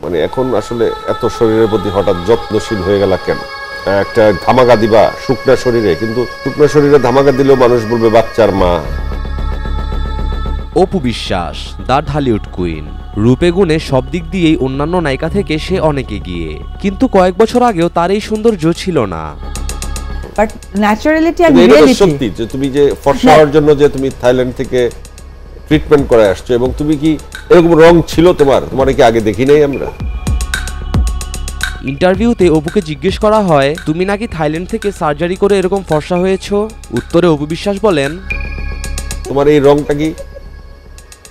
মানে এখন আসলে এত শরীরের প্রতি হঠাৎ যত্নশীল হয়ে গেল কেন? একটা ধামাকা দিবা শুকনা শরীরে, কিন্তু শুকনা শরীরে ধামাকা দিলেও মানুষ বলবে বাচ্চার মা। অপু বিশ্বাস দ্য ঢালিউড কুইন, রূপে গুণে সব দিক দিয়েই অন্যান্য নায়িকা থেকে সে অনেক এগিয়ে, কিন্তু কয়েক বছর আগেও তার এই সৌন্দর্য ছিল না। বাট ন্যাচারালিটি আর এটা রিয়েলিটি সত্যি যে তুমি যে ফর্সা হওয়ার জন্য যে তুমি থাইল্যান্ড থেকে ট্রিটমেন্ট করে আসছো, এবং তুমি কি এরকম রং ছিল তোমার কি আগে দেখি নাই আমরা? ইন্টারভিউতে অপুকে জিজ্ঞেস করা হয়, তুমি নাকি থাইল্যান্ড থেকে সার্জারি করে এরকম ফর্সা হয়েছো? উত্তরে অপু বিশ্বাস বলেন, তোমার এই রংটা কি,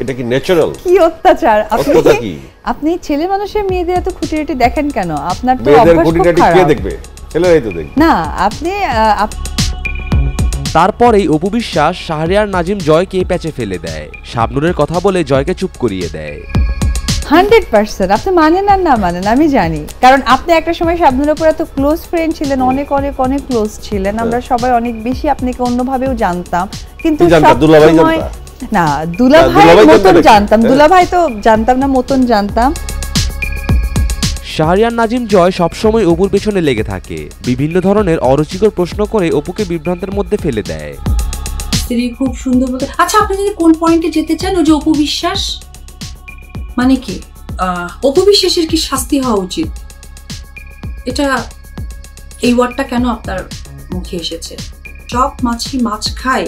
এটা কি ন্যাচারাল? কি অত্যাচার! কি আপনি ছেলে মানুষের মেয়েদের এত খুঁটিনাটি দেখেন কেন? আপনার তো মেয়েদের অভ্যাস খুব খুঁটিনাটি কে খারাপ। দেখবে? ছেলেরাই তো দেখবে। না, আপনি তারপরেই অপু বিশ্বাস শাহরিয়ার নাজিম জয়কে প্যাচে ফেলে দেয়, শাবনূরের কথা বলে জয়কে চুপ করিয়ে দেয়। 100% আপনি মানেন আর না মানেন আমি জানি, কারণ আপনি একটা সময় শাবনূরের উপর এত ক্লোজ ফ্রেন্ড ছিলেন, অনেক অনেক অনেক ক্লোজ ছিলেন, আমরা সবাই অনেক বেশি আপনাকে অন্যভাবেও জানতাম, কিন্তু না দুলাভাই মতন জানতাম, দুলাভাই তো জানতাম না, মতন জানতাম। শাহরিয়ার নাজিম জয় সবসময় অপুর পেছনে লেগে থাকে, বিভিন্ন ধরনের অরুচিকর প্রশ্ন করে অপুকে বিভ্রান্তের মধ্যে ফেলে দেয়। স্ত্রী খুব সুন্দর বলতে, আচ্ছা আপনি যদি কোন পয়েন্টে যেতে চান, ওই যে অপু বিশ্বাস মানে কি, অপু বিশ্বাসের কি শাস্তি হওয়া উচিত, এটা এই ওয়ার্ডটা কেন আপনার মুখে এসেছে? চপ মাছি মাছ খায়,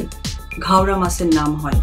ঘাওড়া মাছের নাম হয়।